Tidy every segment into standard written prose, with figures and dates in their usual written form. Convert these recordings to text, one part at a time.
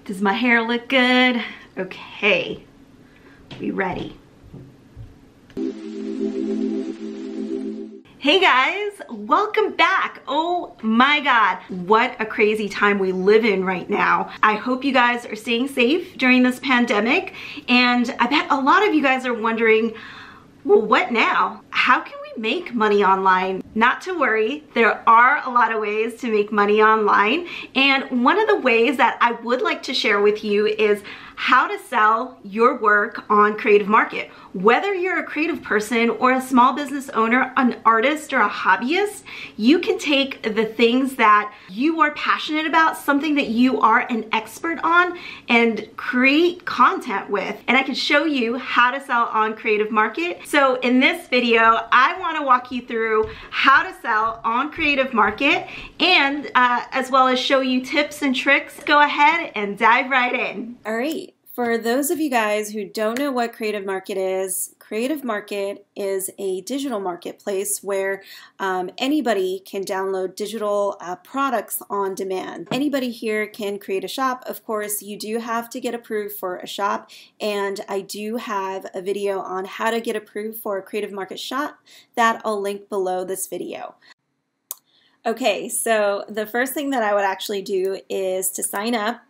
Does my hair look good? Okay, we ready. Hey guys, welcome back. Oh my God, what a crazy time we live in right now. I hope you guys are staying safe during this pandemic, and I bet a lot of you guys are wondering, well, what now? How can we make money online? Not to worry, there are a lot of ways to make money online, and one of the ways that I would like to share with you is how to sell your work on Creative Market. Whether you're a creative person or a small business owner, an artist or a hobbyist, you can take the things that you are passionate about, something that you are an expert on, and create content with. And I can show you how to sell on Creative Market. So in this video, I want to walk you through how to sell on Creative Market, and as well as show you tips and tricks. Go ahead and dive right in. All right. For those of you guys who don't know what Creative Market is a digital marketplace where anybody can download digital products on demand. Anybody here can create a shop. Of course, you do have to get approved for a shop, and I do have a video on how to get approved for a Creative Market shop that I'll link below this video. Okay, so the first thing that I would actually do is to sign up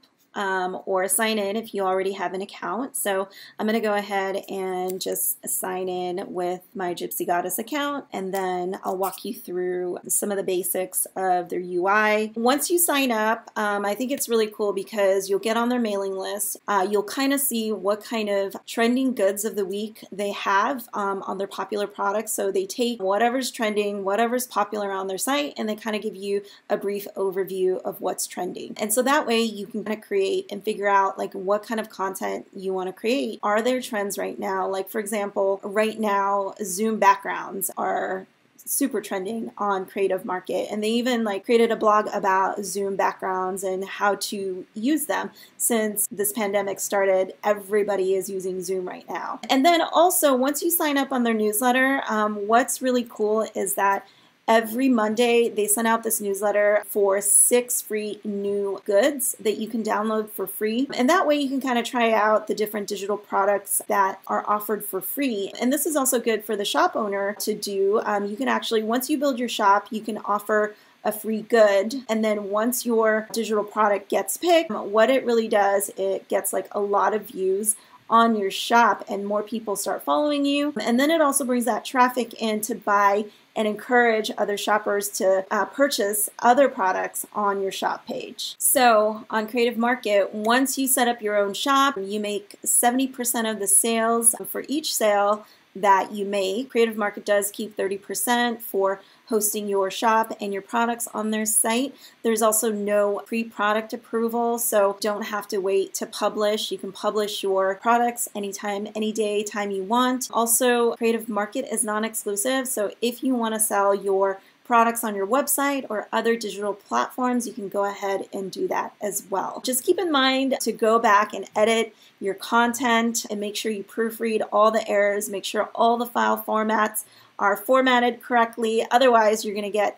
or sign in if you already have an account. So I'm going to go ahead and just sign in with my Gypsy Goddess account, and then I'll walk you through some of the basics of their UI. Once you sign up, I think it's really cool because you'll get on their mailing list. You'll kind of see what kind of trending goods of the week they have on their popular products. So they take whatever's trending, whatever's popular on their site, and they kind of give you a brief overview of what's trending. And so that way you can kind of create and figure out like what kind of content you want to create. Are there trends right now? Like for example, right now Zoom backgrounds are super trending on Creative Market, and they even like created a blog about Zoom backgrounds and how to use them. Since this pandemic started, everybody is using Zoom right now. And then also once you sign up on their newsletter, what's really cool is that every Monday, they send out this newsletter for 6 free new goods that you can download for free. And that way you can kind of try out the different digital products that are offered for free. And this is also good for the shop owner to do. You can actually, once you build your shop, you can offer a free good, and then once your digital product gets picked, what it really does, it gets like a lot of views on your shop and more people start following you. And then it also brings that traffic in to buy and encourage other shoppers to purchase other products on your shop page. So on Creative Market, once you set up your own shop, you make 70% of the sales for each sale that you make. Creative Market does keep 30% for hosting your shop and your products on their site. There's also no pre-product approval, so don't have to wait to publish. You can publish your products anytime, any day, time you want. Also, Creative Market is non-exclusive, so if you want to sell your products on your website or other digital platforms, you can go ahead and do that as well. Just keep in mind to go back and edit your content and make sure you proofread all the errors, make sure all the file formats are formatted correctly. Otherwise, you're going to get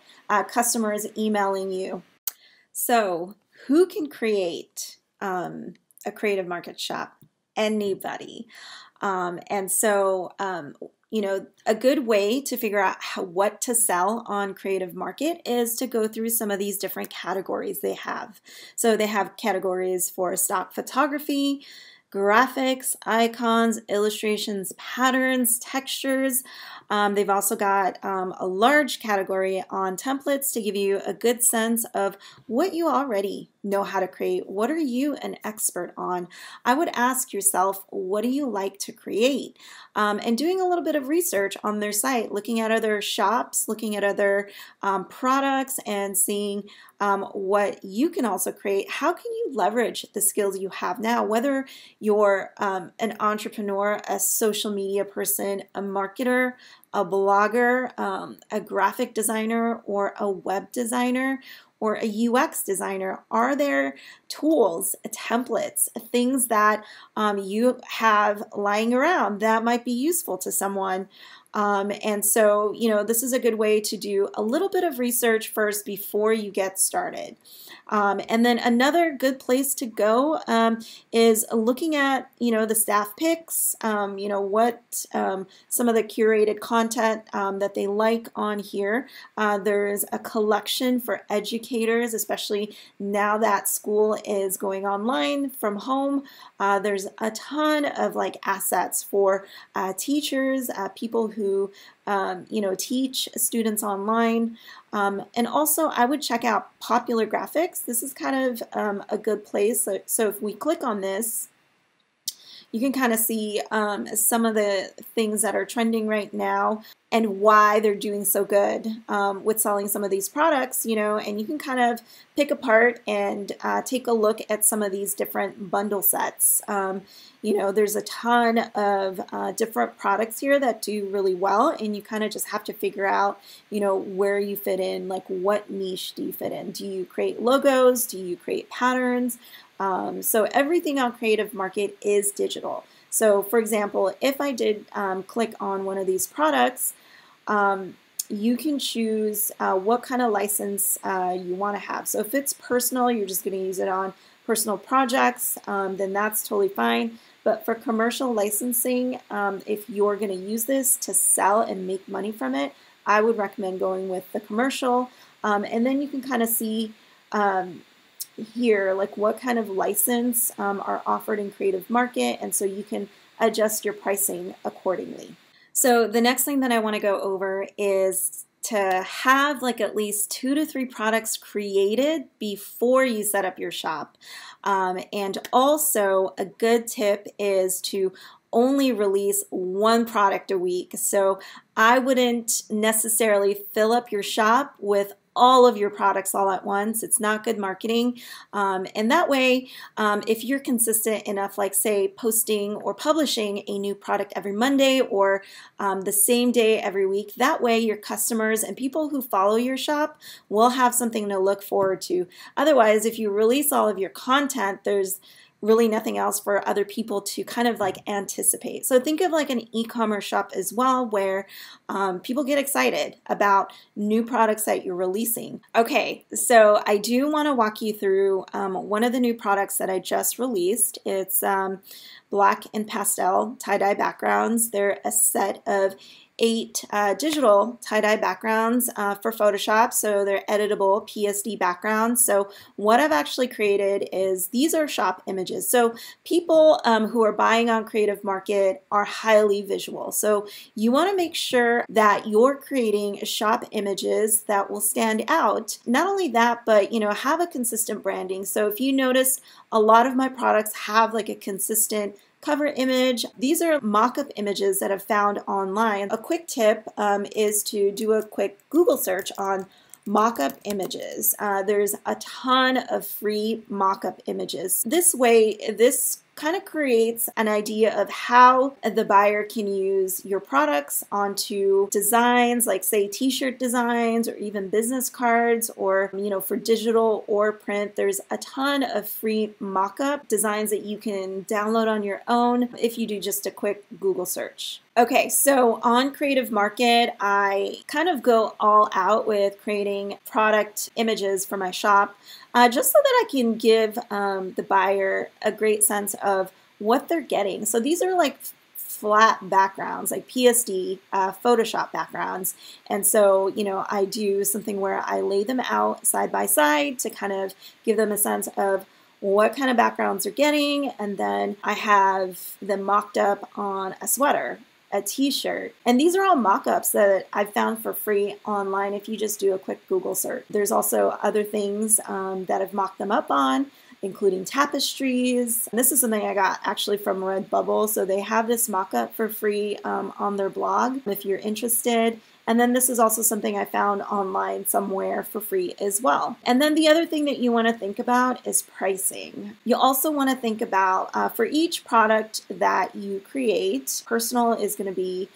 customers emailing you. So who can create a Creative Market shop? Anybody. You know, a good way to figure out what to sell on Creative Market is to go through some of these different categories they have. So they have categories for stock photography, graphics, icons, illustrations, patterns, textures. They've also got a large category on templates to give you a good sense of what you already know how to create. What are you an expert on? I would ask yourself, what do you like to create? And doing a little bit of research on their site, looking at other shops, looking at other products, and seeing what you can also create. How can you leverage the skills you have now, whether you're an entrepreneur, a social media person, a marketer, a blogger, a graphic designer, or a web designer, or a UX designer? Are there tools, templates, things that you have lying around that might be useful to someone? And so, this is a good way to do a little bit of research first before you get started. And then another good place to go is looking at, the staff picks, what some of the curated content that they like on here. There's a collection for educators, especially now that school is going online from home. There's a ton of like assets for teachers, people who teach students online. And also I would check out Popular Graphics. This is kind of a good place. So if we click on this, you can kind of see some of the things that are trending right now and why they're doing so good with selling some of these products, and you can kind of pick apart and take a look at some of these different bundle sets. There's a ton of different products here that do really well, and you kind of just have to figure out, where you fit in, like what niche do you fit in? Do you create logos? Do you create patterns? So everything on Creative Market is digital. So for example, if I did click on one of these products, you can choose what kind of license you want to have. So if it's personal, you're just going to use it on personal projects, then that's totally fine. But for commercial licensing, if you're going to use this to sell and make money from it, I would recommend going with the commercial. And then you can kind of see here, like what kind of license are offered in Creative Market, and so you can adjust your pricing accordingly. So the next thing that I want to go over is to have like at least 2 to 3 products created before you set up your shop. And also a good tip is to only release 1 product a week. So I wouldn't necessarily fill up your shop with all of your products all at once. It's not good marketing. And that way, if you're consistent enough, like say posting or publishing a new product every Monday or the same day every week, that way your customers and people who follow your shop will have something to look forward to. Otherwise, if you release all of your content, there's really nothing else for other people to kind of like anticipate. So think of like an e-commerce shop as well, where people get excited about new products that you're releasing. Okay, so I do want to walk you through one of the new products that I just released. It's black and pastel tie-dye backgrounds. They're a set of 8 digital tie-dye backgrounds for Photoshop, so they're editable PSD backgrounds. So what I've actually created is these are shop images. So people who are buying on Creative Market are highly visual. So you want to make sure that you're creating shop images that will stand out. Not only that, but have a consistent branding. So if you notice, a lot of my products have like a consistent cover image. These are mock-up images that I've found online. A quick tip is to do a quick Google search on mock-up images. There's a ton of free mock-up images. This way, this kind of creates an idea of how the buyer can use your products onto designs, like say t-shirt designs or even business cards, or for digital or print. There's a ton of free mock-up designs that you can download on your own if you do just a quick Google search. Okay, so on Creative Market, I kind of go all out with creating product images for my shop, just so that I can give the buyer a great sense of what they're getting. So these are like flat backgrounds, like PSD, Photoshop backgrounds. And so, I do something where I lay them out side by side to kind of give them a sense of what kind of backgrounds they're getting. And then I have them mocked up on a sweater, a t-shirt. And these are all mock-ups that I've found for free online if you just do a quick Google search. There's also other things that I've mocked them up on, including tapestries. And this is something I got actually from Redbubble. So they have this mock-up for free on their blog if you're interested. And then this is also something I found online somewhere for free as well. And then the other thing that you want to think about is pricing. You also want to think about for each product that you create, personal is going to be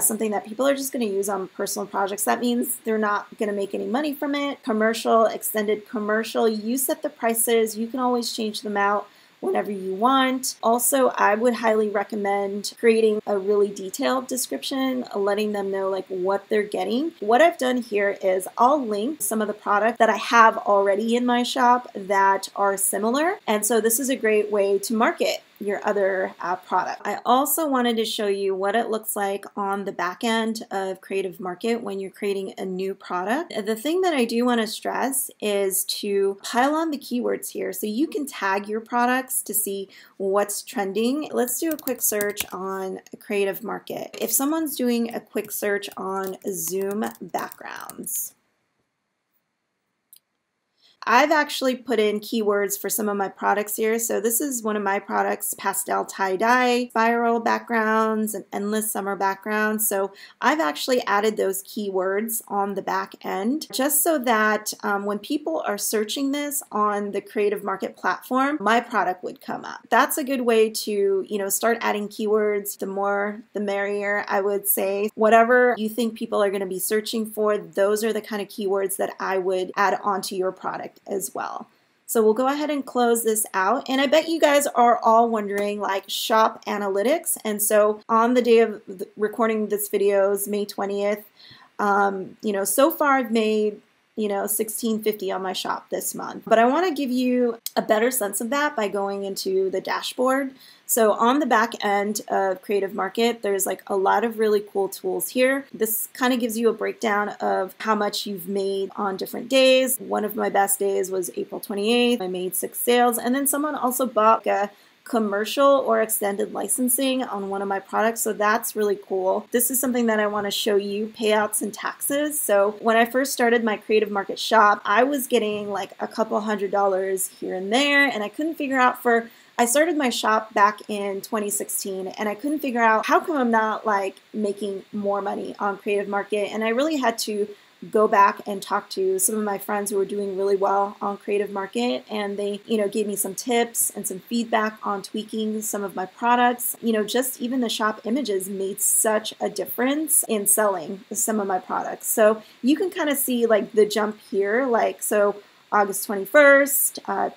something that people are just going to use on personal projects. That means they're not going to make any money from it. Commercial, extended commercial, you set the prices. You can always change them out whenever you want. Also, I would highly recommend creating a really detailed description, letting them know like what they're getting. What I've done here is I'll link some of the products that I have already in my shop that are similar. And so this is a great way to market your other product. I also wanted to show you what it looks like on the back end of Creative Market when you're creating a new product. The thing that I do want to stress is to pile on the keywords here so you can tag your products to see what's trending. Let's do a quick search on Creative Market. If someone's doing a quick search on Zoom backgrounds, I've actually put in keywords for some of my products here. So this is one of my products, pastel tie-dye, spiral backgrounds, and endless summer backgrounds. So I've actually added those keywords on the back end just so that when people are searching this on the Creative Market platform, my product would come up. That's a good way to, start adding keywords. The more, the merrier, I would say. Whatever you think people are going to be searching for, those are the kind of keywords that I would add onto your product as well. So we'll go ahead and close this out. And I bet you guys are all wondering like shop analytics. And so on the day of recording this video is May 20th. So far I've made $16.50 on my shop this month. But I want to give you a better sense of that by going into the dashboard. So on the back end of Creative Market, there's like a lot of really cool tools here. This kind of gives you a breakdown of how much you've made on different days. One of my best days was April 28th. I made 6 sales. And then someone also bought a commercial or extended licensing on one of my products, so that's really cool. This is something that I want to show you, payouts and taxes. So when I first started my Creative Market shop, I was getting like a couple $100s here and there, and I couldn't figure out I started my shop back in 2016, and I couldn't figure out how come I'm not like making more money on Creative Market, and I really had to go back and talk to some of my friends who were doing really well on Creative Market, and they, gave me some tips and some feedback on tweaking some of my products. Just even the shop images made such a difference in selling some of my products. So you can kind of see like the jump here, so August 21st,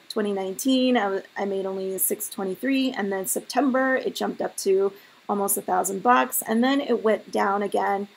2019, I made only $623, and then September it jumped up to almost $1,000, and then it went down again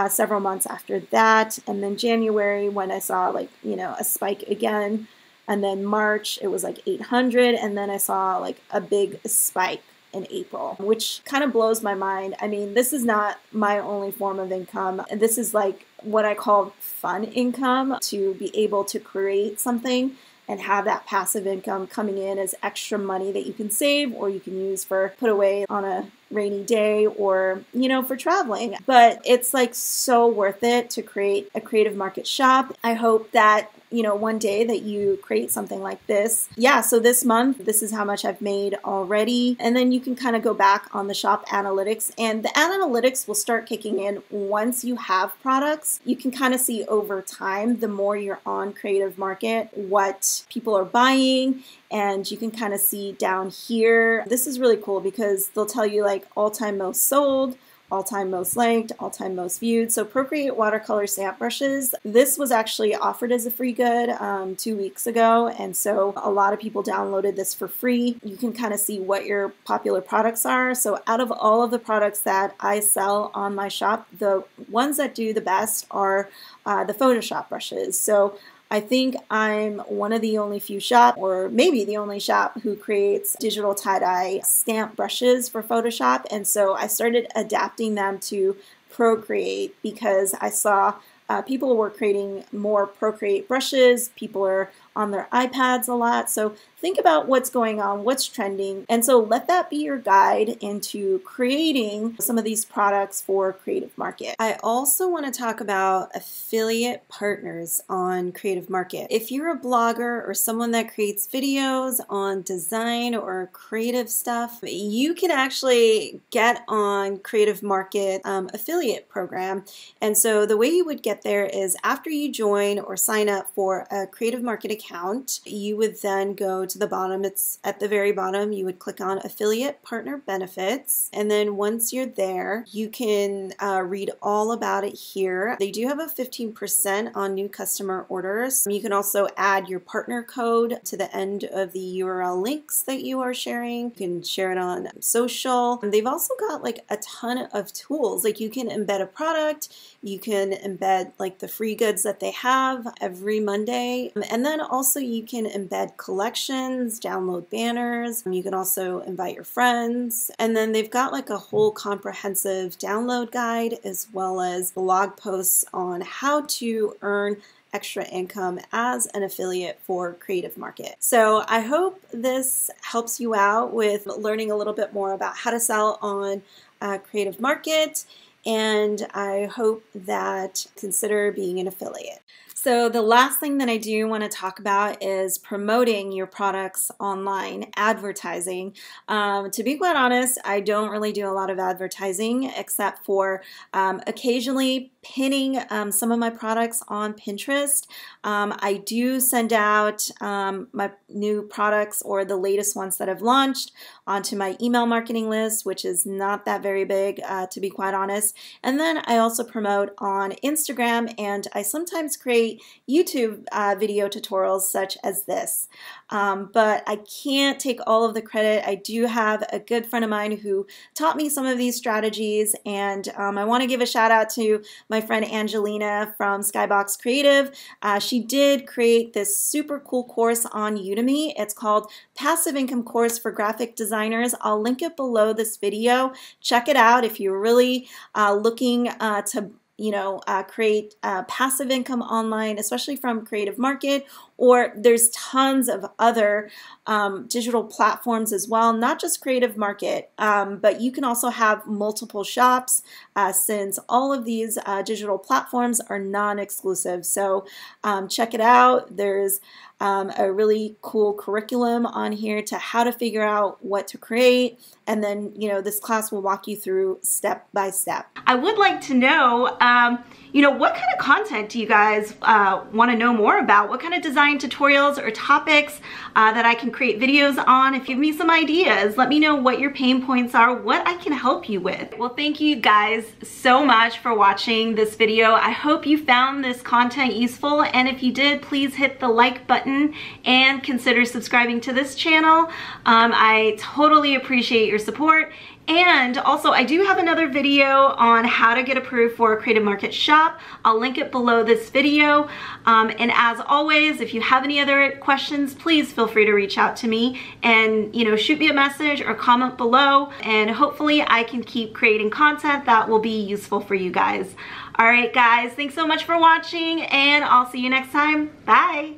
several months after that, and then January when I saw a spike again, and then March it was like 800, and then I saw like a big spike in April, which kind of blows my mind. I mean, this is not my only form of income. This is like what I call fun income, to be able to create something and have that passive income coming in as extra money that you can save or you can use for put away on a rainy day or, for traveling. But it's like so worth it to create a Creative Market shop. I hope that one day that you create something like this. Yeah, so this month, this is how much I've made already. And then you can kind of go back on the shop analytics, and the analytics will start kicking in once you have products. You can kind of see over time, the more you're on Creative Market, what people are buying, and you can kind of see down here. This is really cool because they'll tell you like all-time most sold, all-time most liked, all-time most viewed. So Procreate watercolor stamp brushes, this was actually offered as a free good 2 weeks ago, and so a lot of people downloaded this for free. You can kind of see what your popular products are. So out of all of the products that I sell on my shop, the ones that do the best are the Photoshop brushes. So I think I'm one of the only few shop, or maybe the only shop, who creates digital tie-dye stamp brushes for Photoshop. And so I started adapting them to Procreate because I saw people were creating more Procreate brushes. People are on their iPads a lot. So think about what's going on, what's trending. And so let that be your guide into creating some of these products for Creative Market. I also want to talk about affiliate partners on Creative Market. If you're a blogger or someone that creates videos on design or creative stuff, you can actually get on Creative Market affiliate program. And so the way you would get there is after you join or sign up for a Creative Market account, you would then go to the bottom, it's at the very bottom, you would click on Affiliate Partner Benefits. And then once you're there, you can read all about it here. They do have a 15% on new customer orders. You can also add your partner code to the end of the URL links that you are sharing. You can share it on social. And they've also got like a ton of tools. Like you can embed a product, you can embed like the free goods that they have every Monday. And then also you can embed collections, download banners. You can also invite your friends. And then they've got like a whole comprehensive download guide as well as blog posts on how to earn extra income as an affiliate for Creative Market. So I hope this helps you out with learning a little bit more about how to sell on Creative Market, and I hope that consider being an affiliate. So the last thing that I do want to talk about is promoting your products online, advertising. To be quite honest, I don't really do a lot of advertising except for occasionally pinning some of my products on Pinterest. I do send out my new products or the latest ones that I've launched onto my email marketing list, which is not that very big, to be quite honest. And then I also promote on Instagram, and I sometimes create YouTube video tutorials such as this. But I can't take all of the credit. I do have a good friend of mine who taught me some of these strategies, and I want to give a shout out to my friend Angelina from Skybox Creative. She did create this super cool course on Udemy. It's called Passive Income Course for Graphic Designers. I'll link it below this video. Check it out if you're really looking to create passive income online, especially from Creative Market, or there's tons of other digital platforms as well, not just Creative Market, but you can also have multiple shops since all of these digital platforms are non-exclusive. So check it out. There's a really cool curriculum on here to how to figure out what to create, and then this class will walk you through step by step. I would like to know, what kind of content do you guys want to know more about? What kind of design tutorials or topics that I can create videos on? If you give me some ideas, let me know what your pain points are, what I can help you with. Well, thank you guys so much for watching this video. I hope you found this content useful, and if you did, please hit the like button and consider subscribing to this channel. I totally appreciate your support. And also, I do have another video on how to get approved for a Creative Market shop. I'll link it below this video. And as always, if you have any other questions, please feel free to reach out to me and shoot me a message or comment below. And hopefully I can keep creating content that will be useful for you guys. All right, guys, thanks so much for watching, and I'll see you next time. Bye.